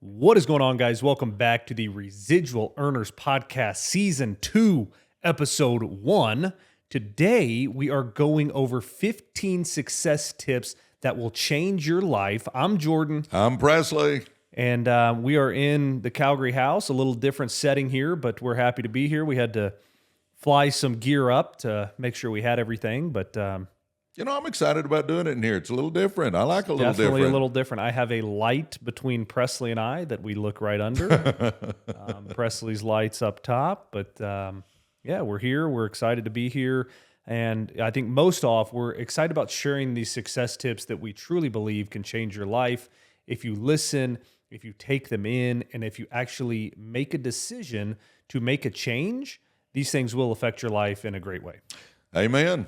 What is going on, guys? Welcome back to the Residual Earners Podcast, Season 2, Episode 1. Today, we are going over 15 success tips that will change your life. I'm Jordan. I'm Presley. And we are in the Calgary house, a little different setting here, but we're happy to be here. We had to fly some gear up to make sure we had everything, but I'm excited about doing it in here. It's a little different. I like a little definitely different. a little different. I have a light between Presley and I that we look right under. Presley's light's up top, but we're here. We're excited to be here. And I think most off, we're excited about sharing these success tips that we truly believe can change your life if you listen, if you take them in, and if you actually make a decision to make a change. These things will affect your life in a great way. Amen.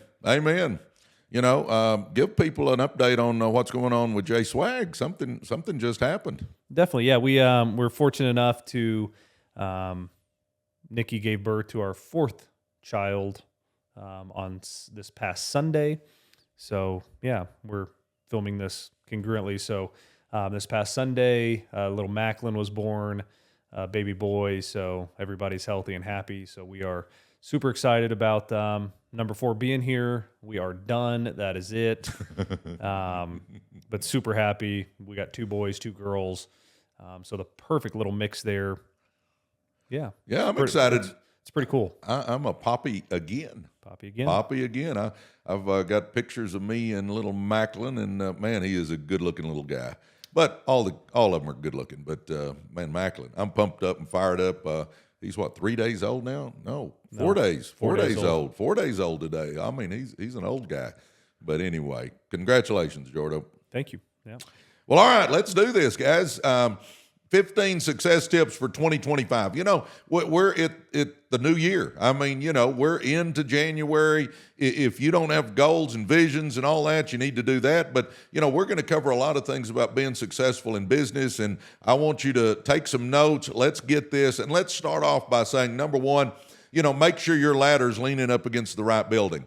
Give people an update on what's going on with Jay Swag. Something just happened. Definitely, yeah. We're fortunate enough to Nikki gave birth to our fourth child on this past Sunday. So yeah, we're filming this congruently. So this past Sunday, little Macklin was born, baby boy. So everybody's healthy and happy. So we are super excited about number 4 being here. We are done. That is it. But super happy. We got 2 boys, 2 girls. So the perfect little mix there. Yeah. Yeah, I'm excited. It's pretty cool. I'm a poppy again. Poppy again. Poppy again. I've got pictures of me and little Macklin, and man, he is a good-looking little guy. But all of them are good-looking. But man, Macklin, I'm pumped up and fired up. He's 3 days old now? No, 4 days. 4 days old. 4 days old today. I mean, he's an old guy. But anyway, congratulations, Jordo. Thank you. Yeah. Well, all right, let's do this, guys. 15 success tips for 2025. We're at the new year. I mean, we're into January. If you don't have goals and visions and all that, you need to do that. But, we're going to cover a lot of things about being successful in business, and I want you to take some notes. Let's get this, and let's start off by saying, number one, make sure your ladder's leaning up against the right building.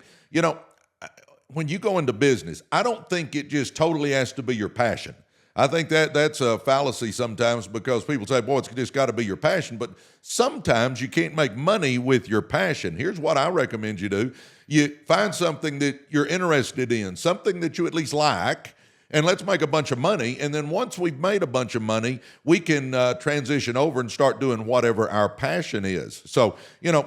When you go into business, I don't think it just totally has to be your passion. I think that's a fallacy sometimes because people say, boy, it's just got to be your passion. But sometimes you can't make money with your passion. Here's what I recommend you do. You find something that you're interested in, something that you at least like, and let's make a bunch of money. And then once we've made a bunch of money, we can transition over and start doing whatever our passion is. So,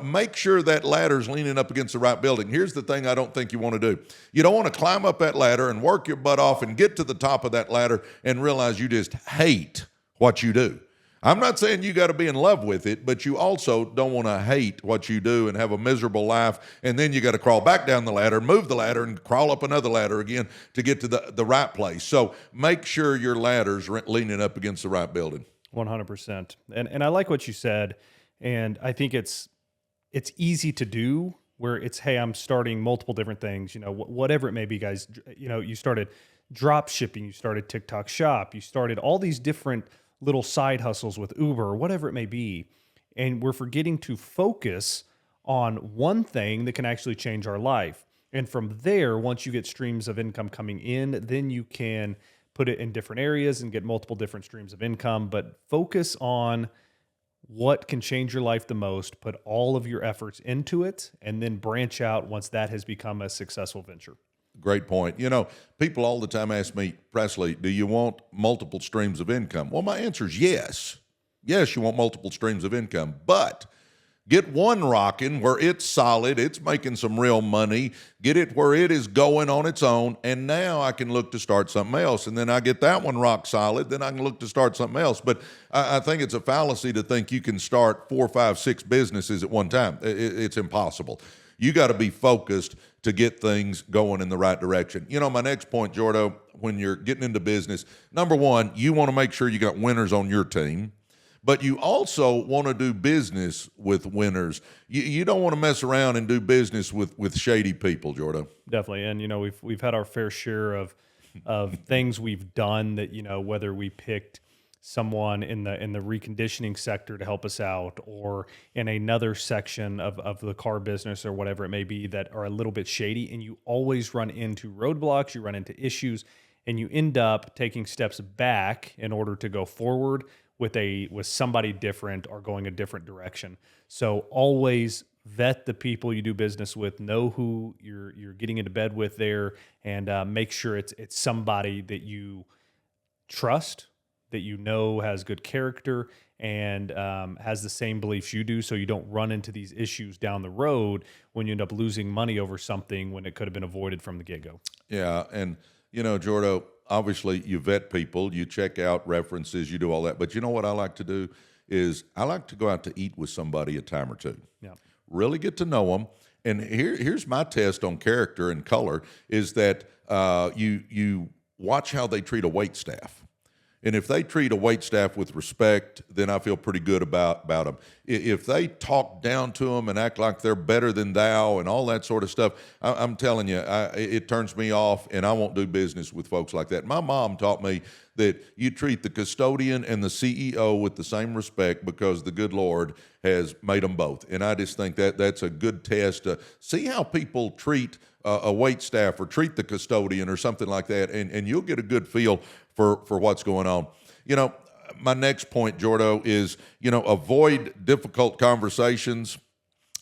make sure that ladder's leaning up against the right building. Here's the thing I don't think you want to do. You don't want to climb up that ladder and work your butt off and get to the top of that ladder and realize you just hate what you do. I'm not saying you got to be in love with it, but you also don't want to hate what you do and have a miserable life, and then you got to crawl back down the ladder, move the ladder, and crawl up another ladder again to get to the right place. So make sure your ladder's leaning up against the right building. 100%. And I like what you said, and I think it's easy to do where it's, hey, I'm starting multiple different things, whatever it may be, guys. You started drop shipping, you started TikTok Shop, you started all these different little side hustles with Uber or whatever it may be. And we're forgetting to focus on one thing that can actually change our life. And from there, once you get streams of income coming in, then you can put it in different areas and get multiple different streams of income. But focus on what can change your life the most, put all of your efforts into it, and then branch out once that has become a successful venture. Great point. People all the time ask me, Presley, do you want multiple streams of income? Well, my answer is yes. Yes, you want multiple streams of income, but get one rocking where it's solid, it's making some real money, get it where it is going on its own, and now I can look to start something else. And then I get that one rock solid, then I can look to start something else. But I think it's a fallacy to think you can start 4, 5, 6 businesses at one time. It's impossible. You got to be focused to get things going in the right direction. My next point, Jordo, when you're getting into business, number one, you want to make sure you got winners on your team, but you also want to do business with winners. You don't want to mess around and do business with shady people, Jordo. Definitely. And, we've had our fair share of things we've done that, whether we picked someone in the reconditioning sector to help us out, or in another section of the car business or whatever it may be that are a little bit shady, and you always run into roadblocks, you run into issues, and you end up taking steps back in order to go forward, with somebody different or going a different direction. So always vet the people you do business with, know who you're getting into bed with there, and make sure it's somebody that you trust, that you know has good character, and has the same beliefs you do, so you don't run into these issues down the road when you end up losing money over something when it could have been avoided from the get-go. Yeah, and Jordo, obviously you vet people, you check out references, you do all that. But you know what I like to do is I like to go out to eat with somebody a time or two. Yeah. Really get to know them. And here's my test on character and color is that you watch how they treat a wait staff. And if they treat a wait staff with respect, then I feel pretty good about them. If they talk down to them and act like they're better than thou and all that sort of stuff, I'm telling you, it turns me off, and I won't do business with folks like that. My mom taught me that you treat the custodian and the CEO with the same respect because the good Lord has made them both. And I just think that that's a good test to see how people treat a wait staff or treat the custodian or something like that, and you'll get a good feel for what's going on. My next point, Jordo, is, avoid difficult conversations,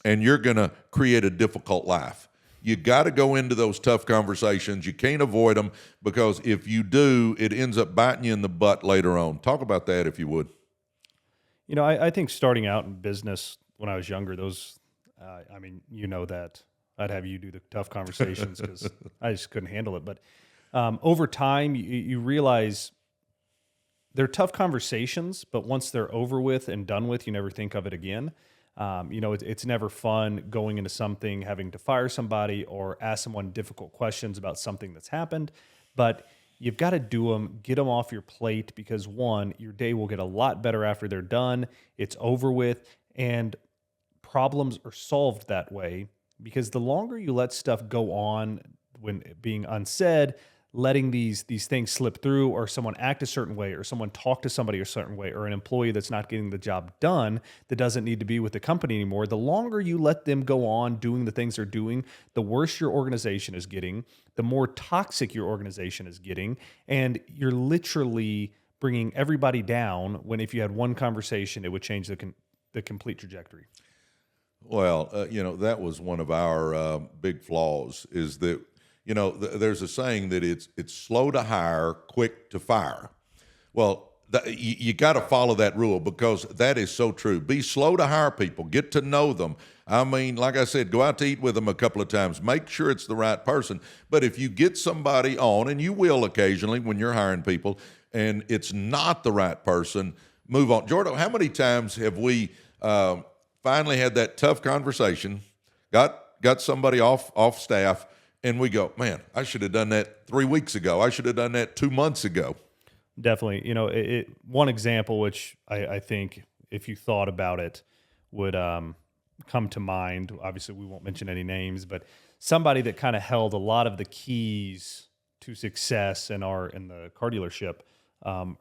and you're going to create a difficult life. You got to go into those tough conversations. You can't avoid them, because if you do, it ends up biting you in the butt later on. Talk about that, if you would. I think starting out in business when I was younger, that I'd have you do the tough conversations because I just couldn't handle it. But over time, you realize they're tough conversations, but once they're over with and done with, you never think of it again. It's never fun going into something, having to fire somebody or ask someone difficult questions about something that's happened. But you've got to do them, get them off your plate, because one, your day will get a lot better after they're done. It's over with, and problems are solved that way. Because the longer you let stuff go on when being unsaid, letting these things slip through, or someone act a certain way, or someone talk to somebody a certain way, or an employee that's not getting the job done that doesn't need to be with the company anymore, the longer you let them go on doing the things they're doing, the worse your organization is getting, the more toxic your organization is getting, and you're literally bringing everybody down when if you had one conversation, it would change the complete trajectory. Well, that was one of our big flaws is that, there's a saying that it's slow to hire, quick to fire. Well, you got to follow that rule, because that is so true. Be slow to hire people, get to know them. I mean, like I said, go out to eat with them a couple of times, make sure it's the right person. But if you get somebody on, and you will occasionally when you're hiring people, and it's not the right person, move on. Jordan, how many times have we finally had that tough conversation, got somebody off staff, and we go, man, I should have done that 3 weeks ago. I should have done that 2 months ago. Definitely. One example, which I think if you thought about it would come to mind, obviously we won't mention any names, but somebody that kind of held a lot of the keys to success in the car dealership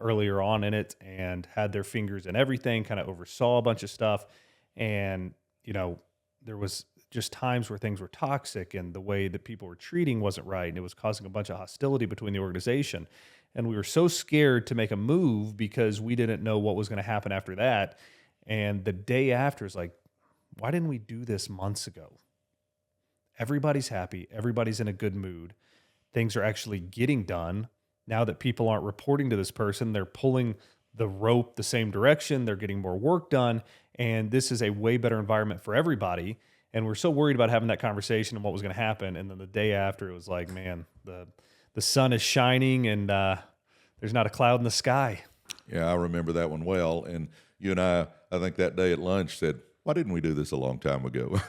earlier on in it, and had their fingers in everything, kind of oversaw a bunch of stuff. And, there was just times where things were toxic and the way that people were treating wasn't right. And it was causing a bunch of hostility between the organization. And we were so scared to make a move because we didn't know what was going to happen after that. And the day after is like, why didn't we do this months ago? Everybody's happy. Everybody's in a good mood. Things are actually getting done. Now that people aren't reporting to this person, they're pulling the rope the same direction. They're getting more work done. And this is a way better environment for everybody. And we're so worried about having that conversation and what was going to happen. And then the day after, it was like, man, the sun is shining and there's not a cloud in the sky. Yeah, I remember that one well. And you and I think that day at lunch said, why didn't we do this a long time ago?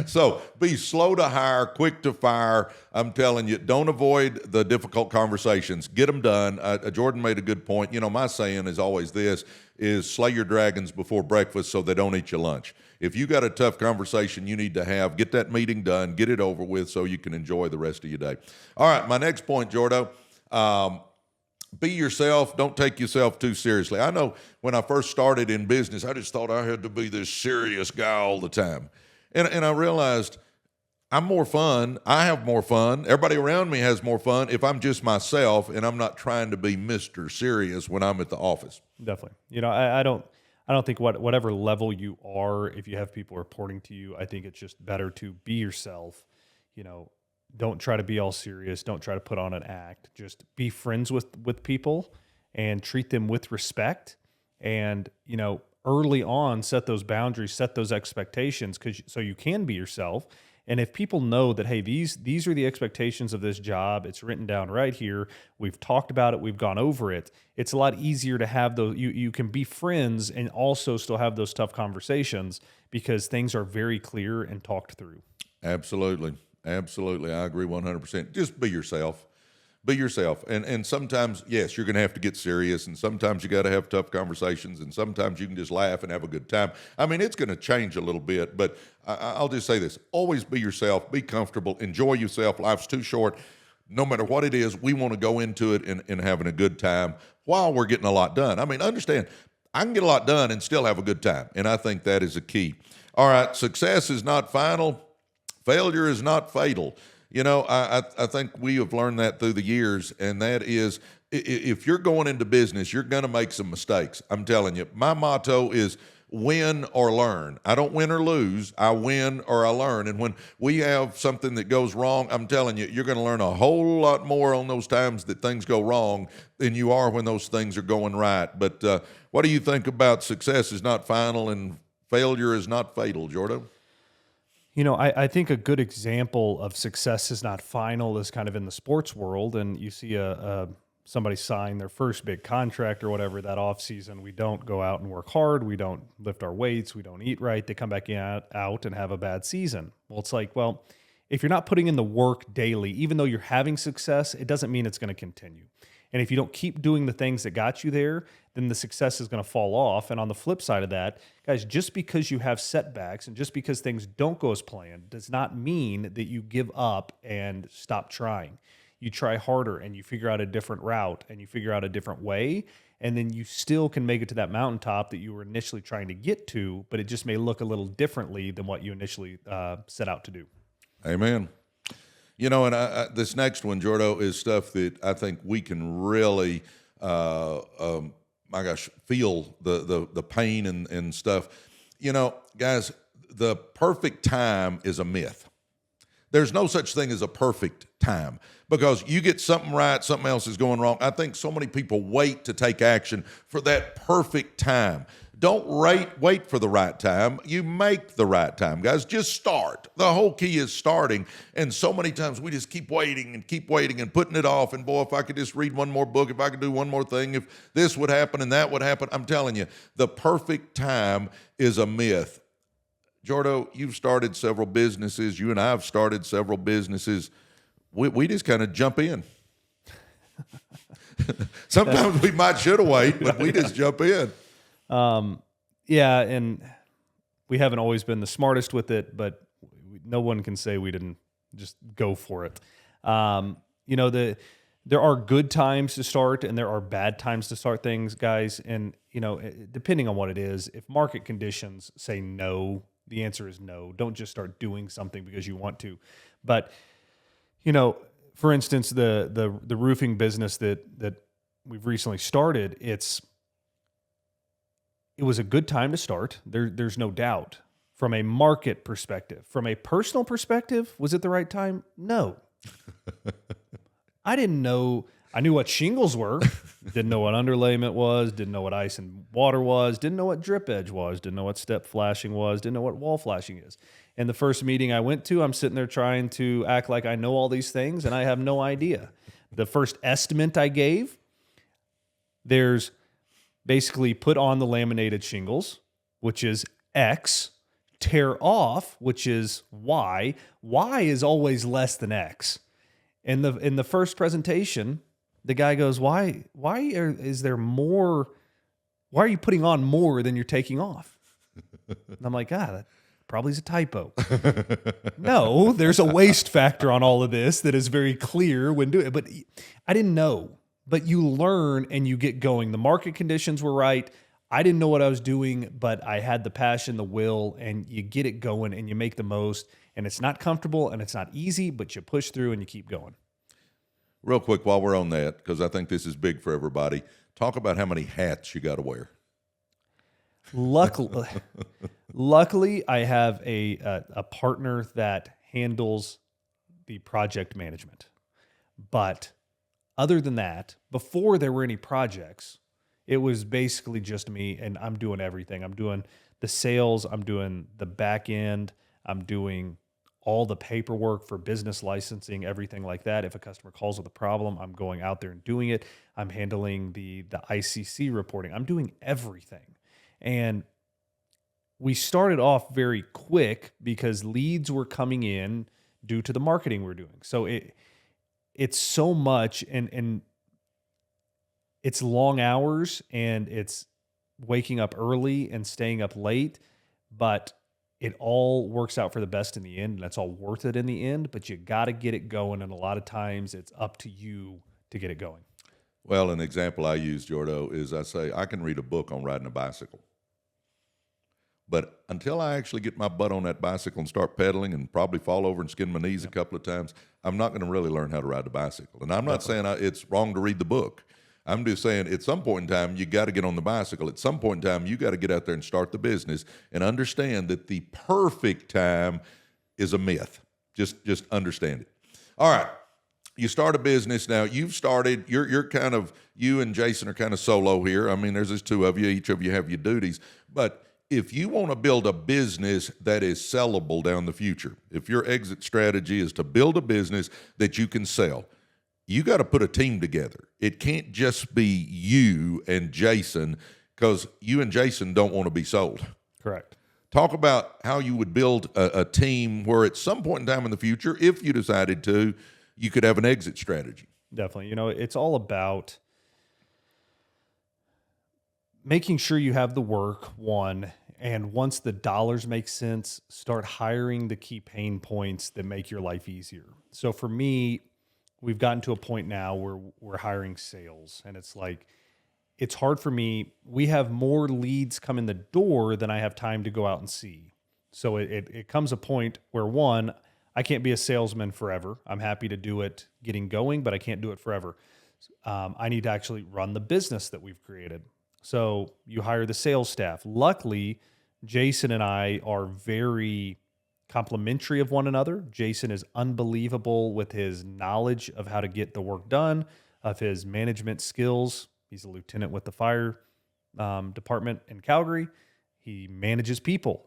So be slow to hire, quick to fire. I'm telling you, don't avoid the difficult conversations. Get them done. Jordan made a good point. My saying is always this, is slay your dragons before breakfast so they don't eat your lunch. If you got a tough conversation you need to have, get that meeting done, get it over with so you can enjoy the rest of your day. All right, my next point, Jordo, be yourself. Don't take yourself too seriously. I know when I first started in business, I just thought I had to be this serious guy all the time. And I realized I'm more fun. I have more fun. Everybody around me has more fun if I'm just myself and I'm not trying to be Mr. Serious when I'm at the office. Definitely. I don't think whatever level you are, if you have people reporting to you, I think it's just better to be yourself. You know, don't try to be all serious. Don't try to put on an act. Just be friends with people and treat them with respect. And, early on, set those boundaries, set those expectations so you can be yourself. And if people know that, hey, these are the expectations of this job, it's written down right here. We've talked about it. We've gone over it. It's a lot easier to have those. You can be friends and also still have those tough conversations because things are very clear and talked through. Absolutely. Absolutely. I agree 100%. Just be yourself. Be yourself. And sometimes, yes, you're going to have to get serious, and sometimes you got to have tough conversations, and sometimes you can just laugh and have a good time. I mean, it's going to change a little bit, but I'll just say this. Always be yourself. Be comfortable. Enjoy yourself. Life's too short. No matter what it is, we want to go into it and having a good time while we're getting a lot done. I mean, understand, I can get a lot done and still have a good time, and I think that is a key. All right, success is not final. Failure is not fatal. I think we have learned that through the years, and that is if you're going into business, you're going to make some mistakes. I'm telling you, my motto is win or learn. I don't win or lose. I win or I learn. And when we have something that goes wrong, I'm telling you, you're going to learn a whole lot more on those times that things go wrong than you are when those things are going right. But what do you think about success is not final and failure is not fatal, Jordo? I think a good example of success is not final is kind of in the sports world, and you see somebody sign their first big contract or whatever that off season. We don't go out and work hard. We don't lift our weights. We don't eat right. They come back out and have a bad season. Well, it's like, well, if you're not putting in the work daily, even though you're having success, it doesn't mean it's going to continue. And if you don't keep doing the things that got you there, then the success is going to fall off. And on the flip side of that, guys, just because you have setbacks and just because things don't go as planned does not mean that you give up and stop trying. You try harder and you figure out a different route and you figure out a different way, and then you still can make it to that mountaintop that you were initially trying to get to, but it just may look a little differently than what you initially set out to do. Amen. And this next one, Jordo, is stuff that I think we can really, feel the pain and stuff. Guys, the perfect time is a myth. There's no such thing as a perfect time because you get something right, something else is going wrong. I think so many people wait to take action for that perfect time. Don't wait for the right time. You make the right time, guys. Just start. The whole key is starting. And so many times we just keep waiting and putting it off. And boy, if I could just read one more book, if I could do one more thing, if this would happen and that would happen, I'm telling you, the perfect time is a myth. Jordo, you've started several businesses. You and I have started several businesses. We just kind of jump in. Sometimes we should have waited, but we just jump in. Yeah, and we haven't always been the smartest with it, but no one can say we didn't just go for it. There are good times to start and there are bad times to start things, guys. And, depending on what it is, if market conditions say no, the answer is no. Don't just start doing something because you want to. But, for instance, the roofing business that we've recently started, it was a good time to start. There's no doubt. From a market perspective, from a personal perspective, was it the right time? No. I didn't know. I knew what shingles were. Didn't know what underlayment was. Didn't know what ice and water was. Didn't know what drip edge was. Didn't know what step flashing was. Didn't know what wall flashing is. And the first meeting I went to, I'm sitting there trying to act like I know all these things, and I have no idea. The first estimate I gave, there's basically put on the laminated shingles, which is X, tear off, which is Y. Y is always less than X. In the first presentation, the guy goes, "Why is there more? Why are you putting on more than you're taking off?" And I'm like, that probably is a typo. No, there's a waste factor on all of this that is very clear when doing it. But I didn't know. But you learn and you get going. The market conditions were right. I didn't know what I was doing, but I had the passion, the will, and you get it going and you make the most. and it's not comfortable and it's not easy, but you push through and you keep going. Real quick, while we're on that, because I think this is big for everybody, talk about how many hats you got to wear. Luckily, I have a partner that handles the project management. But other than that, before there were any projects, it was basically just me, and I'm doing everything. I'm doing the sales, I'm doing the back end, I'm doing all the paperwork for business licensing, everything like that. If a customer calls with a problem, I'm going out there and doing it. I'm handling the ICC reporting. I'm doing everything. And we started off very quick because leads were coming in due to the marketing we're doing. So it's so much, and it's long hours, and it's waking up early and staying up late, but it all works out for the best in the end, and that's all worth it in the end, but you got to get it going, and a lot of times it's up to you to get it going. Well, an example I use, Jordo, is I say I can read a book on riding a bicycle. But until I actually get my butt on that bicycle and start pedaling and probably fall over and skin my knees a couple of times, I'm not going to really learn how to ride the bicycle. And I'm not saying it's wrong to read the book. I'm just saying at some point in time, you got to get on the bicycle. At some point in time, you got to get out there and start the business and understand that the perfect time is a myth. Just understand it. All right. You start a business now. You've started. You're kind of, you and Jason are kind of solo here. I mean, there's just two of you. Each of you have your duties. But if you want to build a business that is sellable down the future, if your exit strategy is to build a business that you can sell, you got to put a team together. It can't just be you and Jason, because you and Jason don't want to be sold. Correct. Talk about how you would build a team where at some point in time in the future, if you decided to, you could have an exit strategy. Definitely. It's all about making sure you have the work, one, and once the dollars make sense, start hiring the key pain points that make your life easier. So for me, we've gotten to a point now where we're hiring sales, and it's hard for me. We have more leads come in the door than I have time to go out and see. So it comes a point where, one, I can't be a salesman forever. I'm happy to do it getting going, but I can't do it forever. I need to actually run the business that we've created. So you hire the sales staff. Luckily, Jason and I are very complementary of one another. Jason is unbelievable with his knowledge of how to get the work done, of his management skills. He's a lieutenant with the fire department in Calgary. He manages people.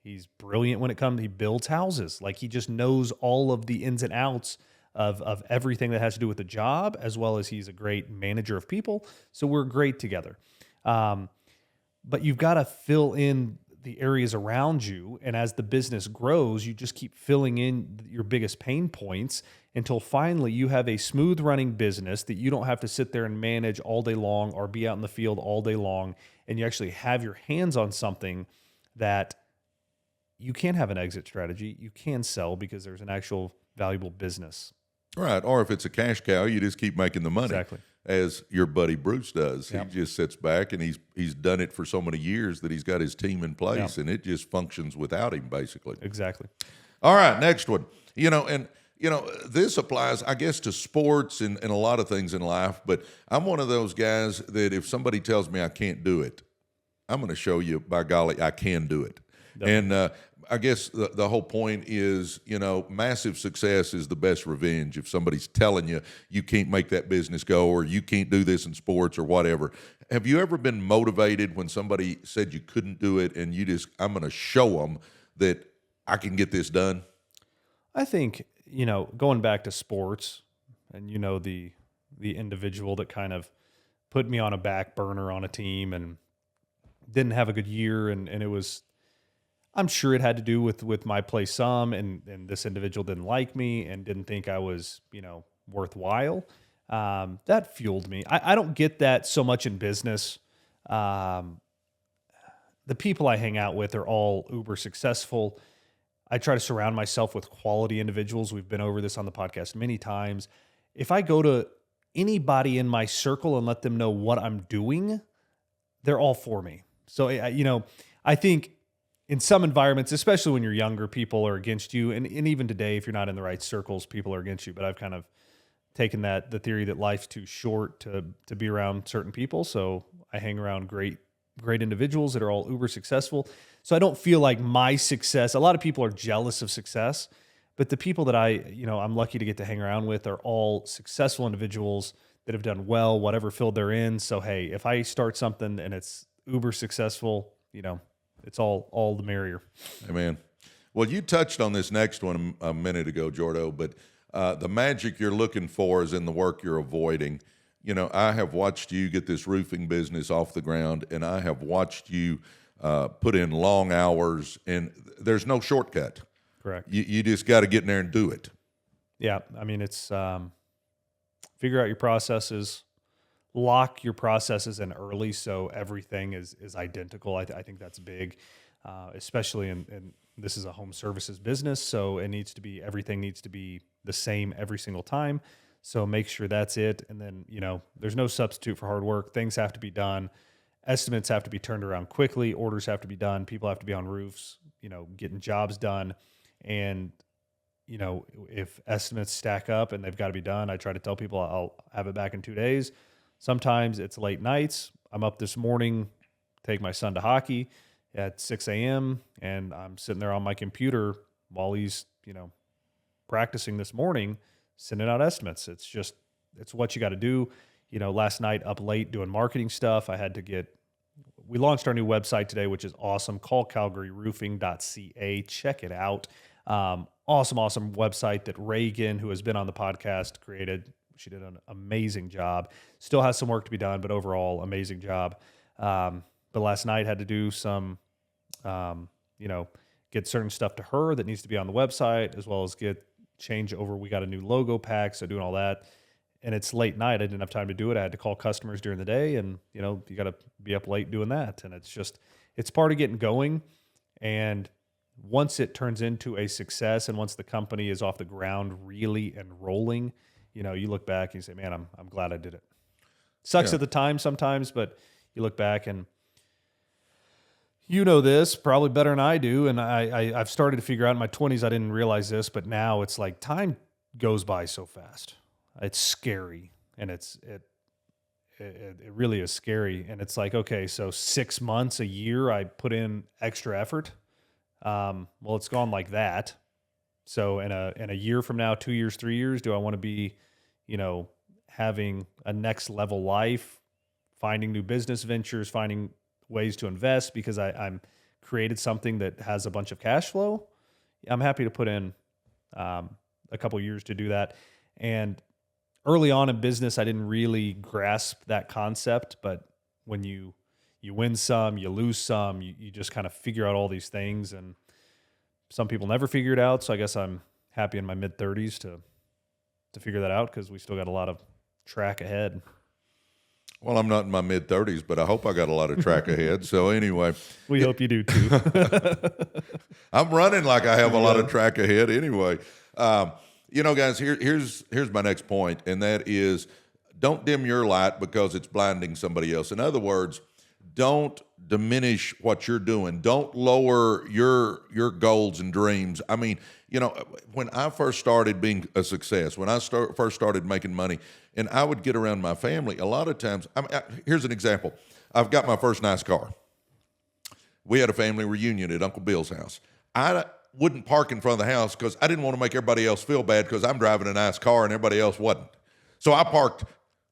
He's brilliant when it comes, he builds houses. He just knows all of the ins and outs of everything that has to do with the job, as well as he's a great manager of people. So we're great together. But you've got to fill in the areas around you. And as the business grows, you just keep filling in your biggest pain points until finally you have a smooth running business that you don't have to sit there and manage all day long or be out in the field all day long. And you actually have your hands on something that you can have an exit strategy. You can sell because there's an actual valuable business. Right. Or if it's a cash cow, you just keep making the money. Exactly. As your buddy Bruce does. Yep. He just sits back, and he's done it for so many years that he's got his team in place, Yep. and it just functions without him, basically. Exactly. All right, next one. This applies, I guess, to sports and a lot of things in life, but I'm one of those guys that if somebody tells me I can't do it, I'm going to show you, by golly, I can do it. Definitely. And I guess the whole point is, massive success is the best revenge. If somebody's telling you you can't make that business go, or you can't do this in sports or whatever. Have you ever been motivated when somebody said you couldn't do it and I'm going to show them that I can get this done? I think, going back to sports and, the individual that kind of put me on a back burner on a team and didn't have a good year. And it was, I'm sure it had to do with my play some, and this individual didn't like me and didn't think I was, worthwhile. That fueled me. I don't get that so much in business. The people I hang out with are all uber successful. I try to surround myself with quality individuals. We've been over this on the podcast many times. If I go to anybody in my circle and let them know what I'm doing, they're all for me. So, I think in some environments, especially when you're younger, people are against you. And even today, if you're not in the right circles, people are against you. But I've kind of taken the theory that life's too short to be around certain people. So I hang around great individuals that are all uber successful. So I don't feel like my success, a lot of people are jealous of success, but the people that I'm lucky to get to hang around with are all successful individuals that have done well, whatever field they're in. So, hey, if I start something and it's uber successful, it's all the merrier. Amen. Well, you touched on this next one a minute ago, Jordo, but the magic you're looking for is in the work you're avoiding. I have watched you get this roofing business off the ground, and I have watched you put in long hours, and there's no shortcut. Correct. You just got to get in there and do it. Yeah. I mean, it's figure out your processes, lock your processes in early so everything is identical. I think that's big, especially in this is a home services business, so everything needs to be the same every single time. So make sure that's it. And then, there's no substitute for hard work. Things have to be done. Estimates have to be turned around quickly. Orders have to be done. People have to be on roofs, getting jobs done. And, if estimates stack up and they've got to be done, I try to tell people I'll have it back in 2 days. Sometimes it's late nights. I'm up this morning, take my son to hockey at 6 a.m. and I'm sitting there on my computer while he's, practicing this morning, sending out estimates. It's what you got to do. Last night up late doing marketing stuff. We launched our new website today, which is awesome. CallCalgaryRoofing.ca. Check it out. Awesome website that Reagan, who has been on the podcast, created. She did an amazing job. Still has some work to be done, but overall, amazing job. But last night had to do some, get certain stuff to her that needs to be on the website, as well as change over. We got a new logo pack, so doing all that. And it's late night. I didn't have time to do it. I had to call customers during the day, and, you got to be up late doing that. And it's part of getting going. And once it turns into a success and once the company is off the ground really and rolling, you look back and you say, man, I'm glad I did it. Sucks at the time sometimes, but you look back and this probably better than I do. And I've started to figure out in my 20s, I didn't realize this, but now it's like time goes by so fast. It's scary. And it really is scary. And it's like, okay, so 6 months, a year, I put in extra effort. Well, it's gone like that. So in a year from now, 2 years, 3 years, do I want to be, having a next level life, finding new business ventures, finding ways to invest because I'm created something that has a bunch of cash flow? I'm happy to put in a couple years to do that. And early on in business, I didn't really grasp that concept, but when you win some, you lose some, you just kind of figure out all these things, and some people never figure it out. So I guess I'm happy in my mid-30s to figure that out because we still got a lot of track ahead. Well, I'm not in my mid-30s, but I hope I got a lot of track ahead. So anyway. We hope you do too. I'm running like I have a lot of track ahead anyway. Guys, here's my next point, and that is don't dim your light because it's blinding somebody else. In other words, don't diminish what you're doing. Don't lower your goals and dreams. I mean, when I first started being a success, when I first started making money, and I would get around my family, a lot of times, here's an example. I've got my first nice car. We had a family reunion at Uncle Bill's house. I wouldn't park in front of the house because I didn't want to make everybody else feel bad because I'm driving a nice car and everybody else wasn't. So I parked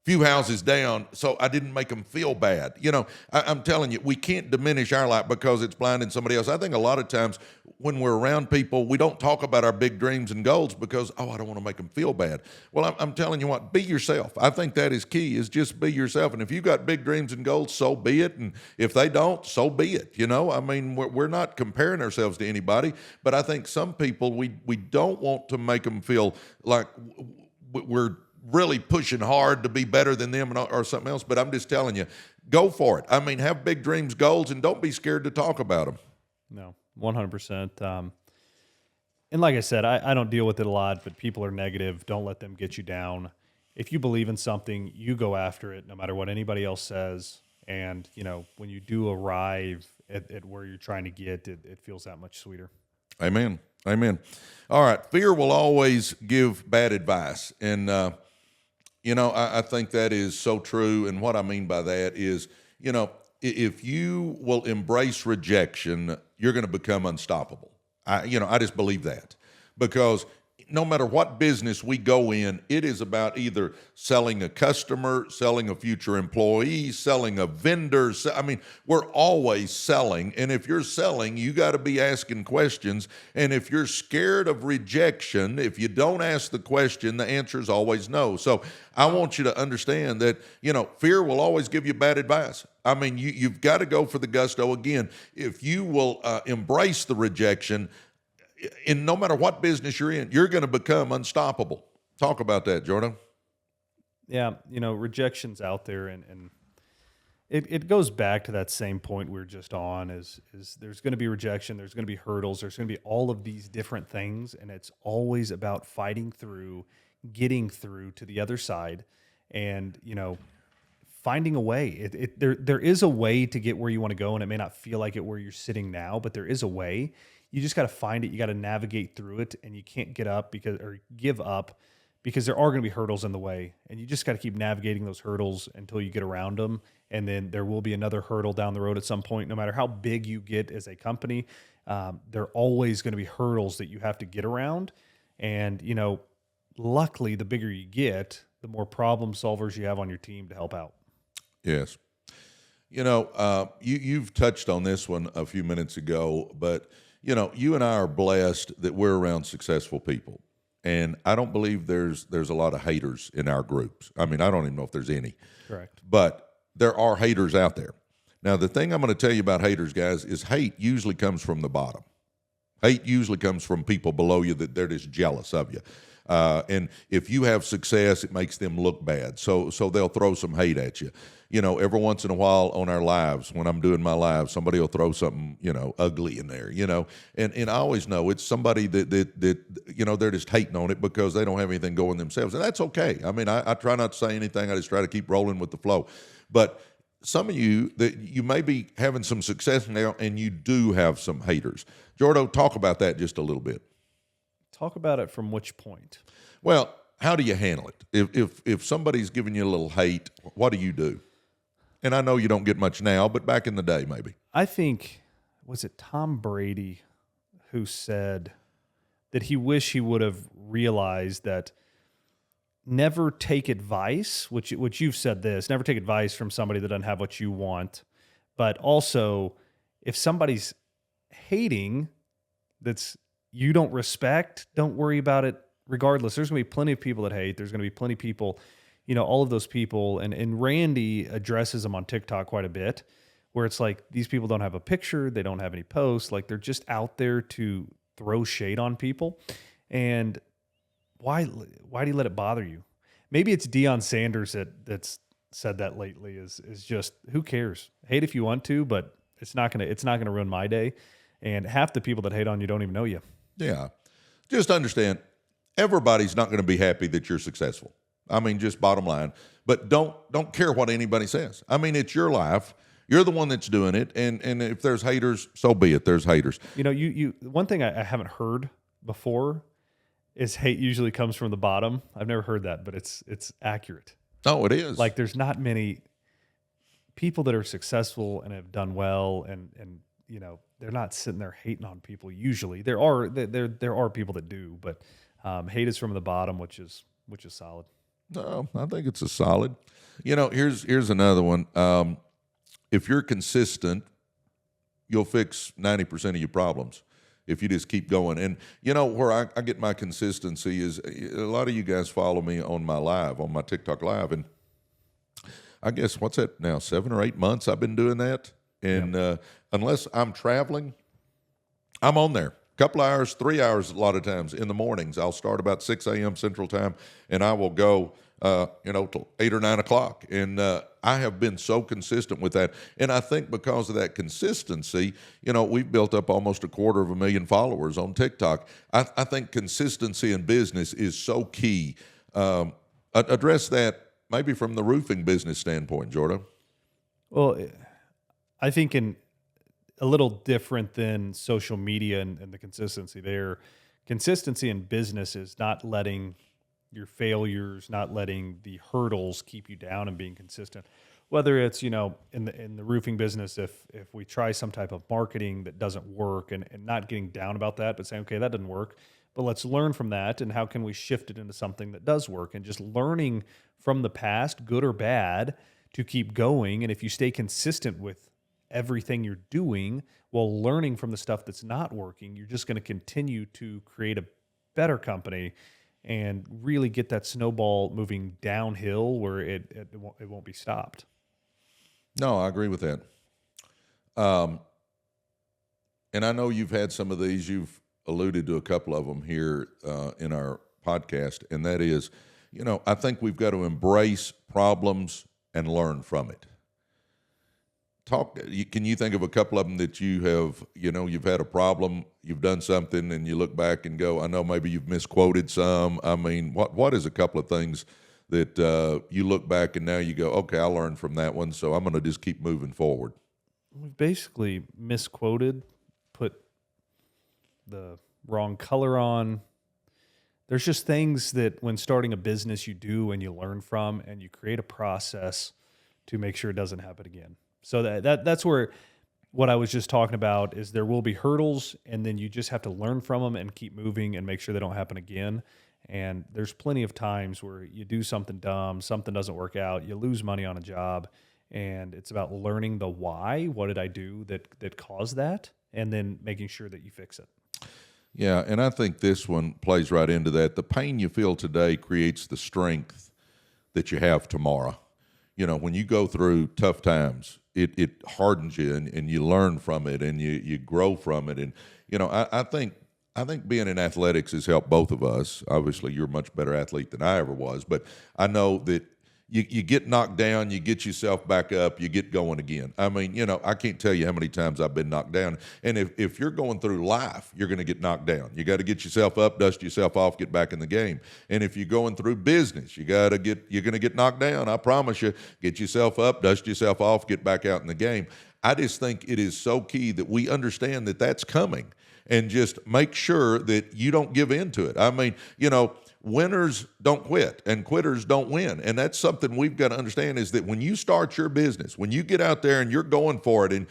few houses down, so I didn't make them feel bad. I'm telling you, we can't diminish our light because it's blinding somebody else. I think a lot of times when we're around people, we don't talk about our big dreams and goals because, I don't want to make them feel bad. Well, I'm telling you what, be yourself. I think that is key, is just be yourself. And if you've got big dreams and goals, so be it. And if they don't, so be it. I mean, we're not comparing ourselves to anybody, but I think some people, we don't want to make them feel like we're really pushing hard to be better than them or something else. But I'm just telling you, go for it. I mean, have big dreams, goals, and don't be scared to talk about them. No, 100%. And like I said, I don't deal with it a lot, but people are negative. Don't let them get you down. If you believe in something, you go after it no matter what anybody else says. And, when you do arrive at where you're trying to get, it feels that much sweeter. Amen. Amen. All right. Fear will always give bad advice. And, I think that is so true. And what I mean by that is, if you will embrace rejection, you're going to become unstoppable. I just believe that, because no matter what business we go in, it is about either selling a customer, selling a future employee, selling a vendor. We're always selling. And if you're selling, you got to be asking questions. And if you're scared of rejection, if you don't ask the question, the answer is always no. So I want you to understand that, fear will always give you bad advice. You've got to go for the gusto again. If you will embrace the rejection, in no matter what business you're in, you're going to become unstoppable. Talk about that, Jordan. Yeah, rejection's out there, and it goes back to that same point we were just on, is there's going to be rejection, there's going to be hurdles, there's going to be all of these different things, and it's always about fighting through, getting through to the other side, and, finding a way. There is a way to get where you want to go, and it may not feel like it where you're sitting now, but there is a way. You just got to find it. You got to navigate through it, and you can't give up because there are going to be hurdles in the way, and you just got to keep navigating those hurdles until you get around them. And then there will be another hurdle down the road at some point. No matter how big you get as a company, there are always going to be hurdles that you have to get around. And, luckily, the bigger you get, the more problem solvers you have on your team to help out. Yes. You've touched on this one a few minutes ago, but you and I are blessed that we're around successful people. And I don't believe there's a lot of haters in our groups. I don't even know if there's any. Correct. But there are haters out there. Now, the thing I'm going to tell you about haters, guys, is hate usually comes from the bottom. Hate usually comes from people below you that they're just jealous of you. And if you have success, it makes them look bad. So they'll throw some hate at you. Every once in a while on our lives, when I'm doing my live, somebody will throw something, ugly in there, and I always know it's somebody that they're just hating on it because they don't have anything going themselves. And that's okay. I try not to say anything. I just try to keep rolling with the flow. But some of you that you may be having some success now and you do have some haters. Jordo, talk about that just a little bit. Talk about it from which point? Well, how do you handle it? If somebody's giving you a little hate, what do you do? And I know you don't get much now, but back in the day, maybe. I think, was it Tom Brady who said that he wished he would have realized that never take advice, which you've said this, never take advice from somebody that doesn't have what you want. But also, if somebody's hating that's you don't respect, don't worry about it regardless. There's going to be plenty of people that hate. There's going to be plenty of people, all of those people. And Randy addresses them on TikTok quite a bit, where it's like these people don't have a picture. They don't have any posts. Like they're just out there to throw shade on people. And why do you let it bother you? Maybe it's Deion Sanders that's said that lately is just, who cares? Hate if you want to, but it's not gonna ruin my day. And half the people that hate on you don't even know you. Yeah. Just understand, everybody's not going to be happy that you're successful. Just bottom line. But don't care what anybody says. It's your life. You're the one that's doing it. And if there's haters, so be it. There's haters. You one thing I haven't heard before is hate usually comes from the bottom. I've never heard that, but it's accurate. Oh, it is. Like there's not many people that are successful and have done well and they're not sitting there hating on people usually. There are people that do, but hate is from the bottom, which is solid. No, I think it's a solid. Here's another one. If you're consistent, you'll fix 90% of your problems if you just keep going. And where I get my consistency is a lot of you guys follow me on my TikTok live, and I guess what's that now, 7 or 8 months I've been doing that. And unless I'm traveling, I'm on there. A couple hours, 3 hours a lot of times in the mornings. I'll start about 6 a.m. Central Time, and I will go, till 8 or 9 o'clock. And I have been so consistent with that. And I think because of that consistency, we've built up almost 250,000 followers on TikTok. I think consistency in business is so key. Address that maybe from the roofing business standpoint, Jordan. Well, I think a little different than social media and the consistency there. Consistency in business is not letting your failures, not letting the hurdles keep you down and being consistent. Whether it's, in the roofing business, if we try some type of marketing that doesn't work and not getting down about that, but saying, okay, that didn't work, but let's learn from that and how can we shift it into something that does work, and just learning from the past, good or bad, to keep going. And if you stay consistent with everything you're doing while learning from the stuff that's not working, you're just going to continue to create a better company and really get that snowball moving downhill where it won't be stopped. No, I agree with that. And I know you've had some of these. You've alluded to a couple of them here in our podcast, and that is, I think we've got to embrace problems and learn from it. Can you think of a couple of them that you have, you've had a problem, you've done something, and you look back and go, I know maybe you've misquoted some. I mean, what is a couple of things that you look back and now you go, okay, I learned from that one, so I'm going to just keep moving forward? We've basically misquoted, put the wrong color on. There's just things that when starting a business you do and you learn from, and you create a process to make sure it doesn't happen again. So that's where what I was just talking about is there will be hurdles, and then you just have to learn from them and keep moving and make sure they don't happen again. And there's plenty of times where you do something dumb, something doesn't work out, you lose money on a job, and it's about learning the why. What did I do that caused that? And then making sure that you fix it. Yeah, and I think this one plays right into that. The pain you feel today creates the strength that you have tomorrow. When you go through tough times, it hardens you, and you learn from it, and you grow from it. And, I think being in athletics has helped both of us. Obviously, you're a much better athlete than I ever was, but I know that you get knocked down, you get yourself back up, you get going again. I mean, I can't tell you how many times I've been knocked down. And if you're going through life, you're going to get knocked down. You got to get yourself up, dust yourself off, get back in the game. And if you're going through business, you're going to get knocked down. I promise you, get yourself up, dust yourself off, get back out in the game. I just think it is so key that we understand that that's coming, and just make sure that you don't give in to it. I mean, winners don't quit, and quitters don't win. And that's something we've got to understand, is that when you start your business, when you get out there and you're going for it, and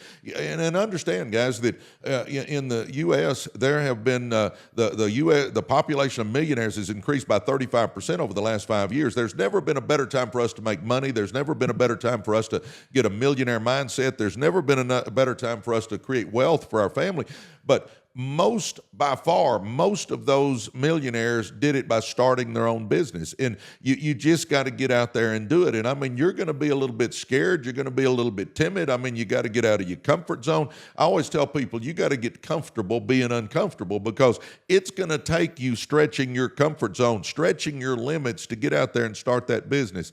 understand, guys, that in the U.S., there have been the population of millionaires has increased by 35% over the last 5 years. There's never been a better time for us to make money. There's never been a better time for us to get a millionaire mindset. There's never been a better time for us to create wealth for our family. But by far, most of those millionaires did it by starting their own business. And you just got to get out there and do it. And I mean, you're going to be a little bit scared. You're going to be a little bit timid. I mean, you got to get out of your comfort zone. I always tell people, you got to get comfortable being uncomfortable, because it's going to take you stretching your comfort zone, stretching your limits to get out there and start that business.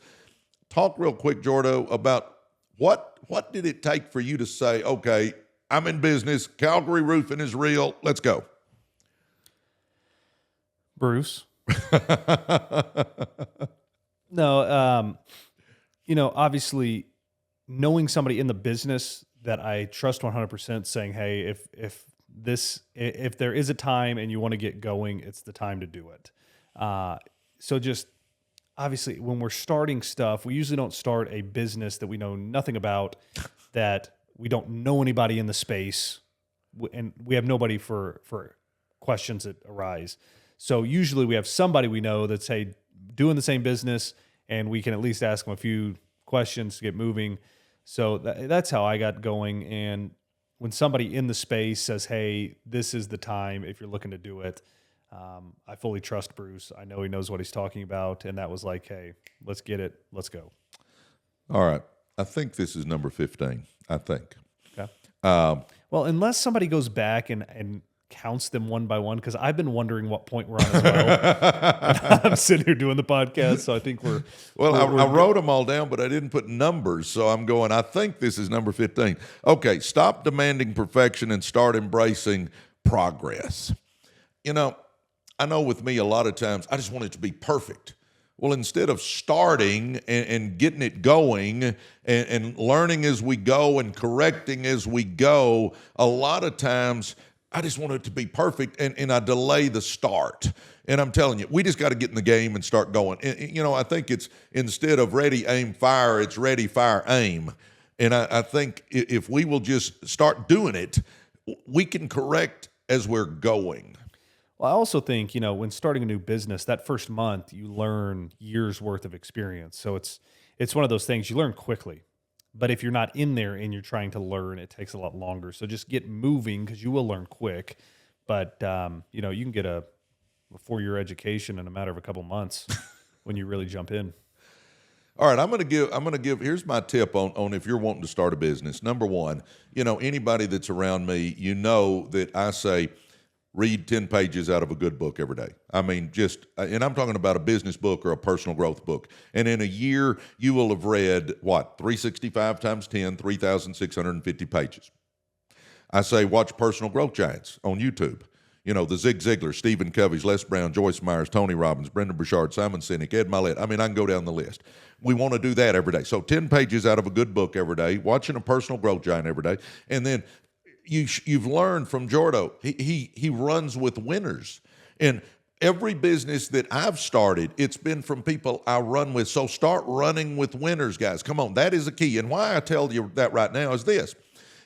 Talk real quick, Jordo, about what did it take for you to say, okay, I'm in business, Calgary Roofing is real, let's go? Bruce. No, obviously knowing somebody in the business that I trust 100%, saying, hey, if there is a time and you want to get going, it's the time to do it. So just obviously when we're starting stuff, we usually don't start a business that we know nothing about, that we don't know anybody in the space, and we have nobody for questions that arise. So usually we have somebody we know that's, hey, doing the same business, and we can at least ask them a few questions to get moving. So that's how I got going. And when somebody in the space says, hey, this is the time if you're looking to do it, I fully trust Bruce. I know he knows what he's talking about. And that was like, hey, let's get it. Let's go. All right. I think this is number 15. I think. Okay. Well, unless somebody goes back and counts them one by one, because I've been wondering what point we're on as well. I'm sitting here doing the podcast, so I think we're... Well, I wrote them all down, but I didn't put numbers, so I'm going, I think this is number 15. Okay, stop demanding perfection and start embracing progress. I know with me a lot of times, I just want it to be perfect. Well, instead of starting and getting it going and learning as we go and correcting as we go, a lot of times I just want it to be perfect and I delay the start. And I'm telling you, we just got to get in the game and start going. And, I think it's instead of ready, aim, fire, it's ready, fire, aim. And I think if we will just start doing it, we can correct as we're going. Well, I also think, when starting a new business, that first month, you learn years worth of experience. So it's one of those things you learn quickly. But if you're not in there and you're trying to learn, it takes a lot longer. So just get moving because you will learn quick. But, you can get a 4-year education in a matter of a couple months when you really jump in. All right, I'm going to give, here's my tip on if you're wanting to start a business. Number one, anybody that's around me, that I say, read 10 pages out of a good book every day. I mean, and I'm talking about a business book or a personal growth book. And in a year, you will have read, 365 times 10, 3,650 pages. I say, watch Personal Growth Giants on YouTube. The Zig Ziglar, Stephen Covey's, Les Brown, Joyce Myers, Tony Robbins, Brendan Burchard, Simon Sinek, Ed Mylett. I mean, I can go down the list. We want to do that every day. So 10 pages out of a good book every day, watching a personal growth giant every day. And then you've learned from Jordo, he runs with winners. And every business that I've started, it's been from people I run with. So start running with winners, guys. Come on, that is the key. And why I tell you that right now is this.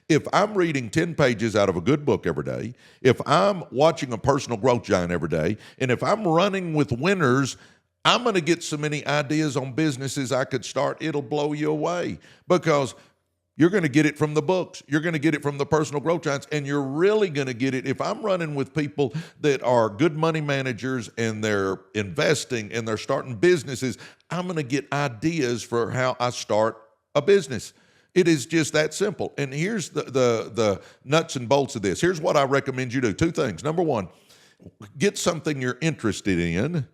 If I'm reading 10 pages out of a good book every day, if I'm watching a personal growth giant every day, and if I'm running with winners, I'm going to get so many ideas on businesses I could start, it'll blow you away because you're going to get it from the books. You're going to get it from the personal growth giants, and you're really going to get it if I'm running with people that are good money managers and they're investing and they're starting businesses. I'm going to get ideas for how I start a business. It is just that simple. And here's the nuts and bolts of this. Here's what I recommend you do. 2 things. Number 1, get something you're interested in,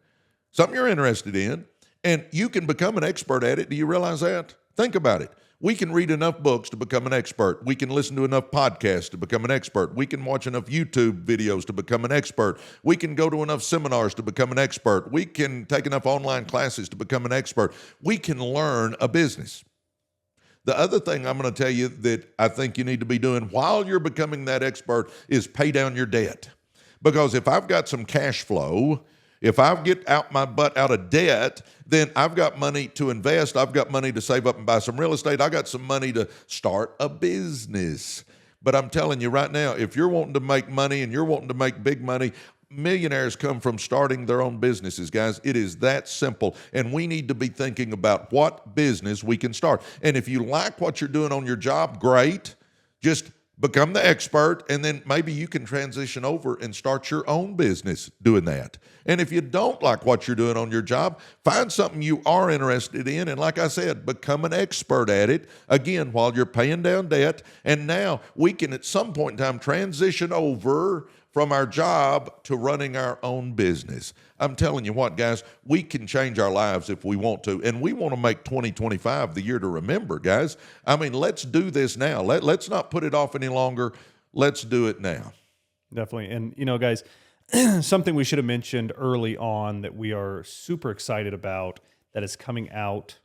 and you can become an expert at it. Do you realize that? Think about it. We can read enough books to become an expert. We can listen to enough podcasts to become an expert. We can watch enough YouTube videos to become an expert. We can go to enough seminars to become an expert. We can take enough online classes to become an expert. We can learn a business. The other thing I'm going to tell you that I think you need to be doing while you're becoming that expert is pay down your debt. Because if I've got some cash flow, if I get my butt out of debt, then I've got money to invest. I've got money to save up and buy some real estate. I got some money to start a business. But I'm telling you right now, if you're wanting to make money and you're wanting to make big money, millionaires come from starting their own businesses, guys. It is that simple. And we need to be thinking about what business we can start. And if you like what you're doing on your job, great. Just become the expert, and then maybe you can transition over and start your own business doing that. And if you don't like what you're doing on your job, find something you are interested in, and like I said, become an expert at it, again, while you're paying down debt. And now we can, at some point in time, transition over from our job to running our own business. I'm telling you what, guys, we can change our lives if we want to, and we want to make 2025 the year to remember, guys. I mean, let's do this now. Let's not put it off any longer. Let's do it now. Definitely. And, guys, something we should have mentioned early on that we are super excited about that is coming out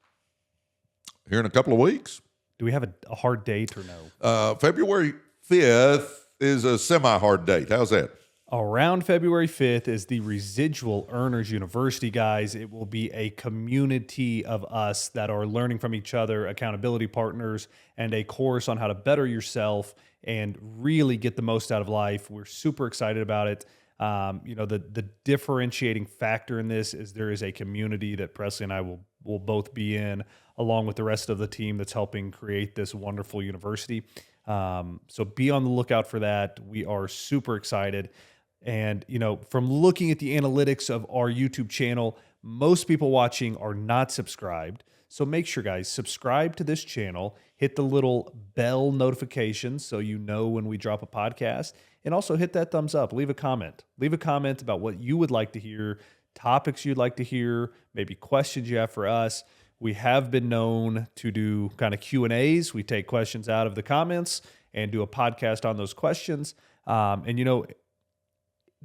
here in a couple of weeks. Do we have a hard date or no? February 5th is a semi-hard date. How's that? Around February 5th is the Residual Earners University, guys. It will be a community of us that are learning from each other, accountability partners, and a course on how to better yourself and really get the most out of life. We're super excited about it. The differentiating factor in this is there is a community that Presley and I will both be in, along with the rest of the team that's helping create this wonderful university. So be on the lookout for that. We are super excited. And, from looking at the analytics of our YouTube channel, most people watching are not subscribed. So make sure, guys, subscribe to this channel, hit the little bell notification so you know when we drop a podcast, and also hit that thumbs up. Leave a comment. Leave a comment about what you would like to hear, topics you'd like to hear, maybe questions you have for us. We have been known to do kind of Q&As. We take questions out of the comments and do a podcast on those questions.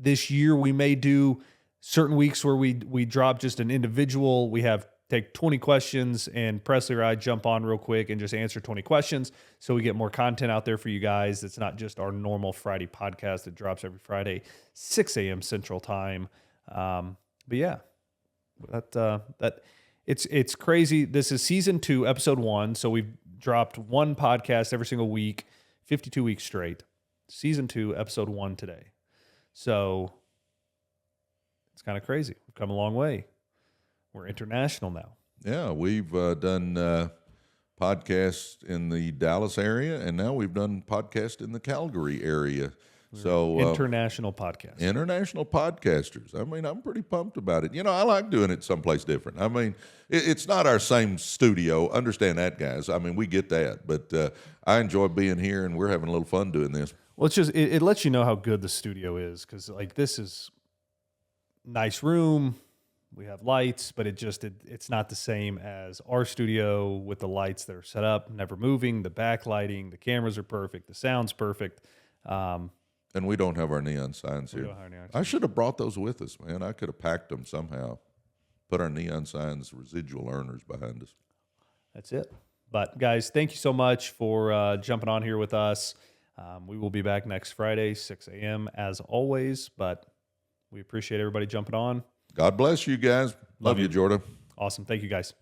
This year we may do certain weeks where we drop just an individual. We take 20 questions, and Presley or I jump on real quick and just answer 20 questions, so we get more content out there for you guys. It's not just our normal Friday podcast that drops every Friday, 6 a.m. Central Time. But yeah, that it's crazy. This is season 2, episode 1. So we've dropped one podcast every single week, 52 weeks straight. Season 2, episode 1 today. So it's kind of crazy. We've come a long way. We're international now. Yeah, we've done podcasts in the Dallas area, and now we've done podcasts in the Calgary area. So international podcast. International podcasters. I mean, I'm pretty pumped about it. I like doing it someplace different. I mean, it's not our same studio. Understand that, guys. I mean, we get that. But I enjoy being here, and we're having a little fun doing this. Well, it's just it lets you know how good the studio is, because like this is nice room. We have lights, but it's not the same as our studio with the lights that are set up, never moving, the backlighting, the cameras are perfect, the sound's perfect. And we don't have our neon signs here. I should have brought those with us, man. I could have packed them somehow. Put our neon signs, Residual Earners, behind us. That's it. But guys, thank you so much for jumping on here with us. We will be back next Friday, 6 a.m. as always, but we appreciate everybody jumping on. God bless you guys. Love you, Jordan. Awesome. Thank you, guys.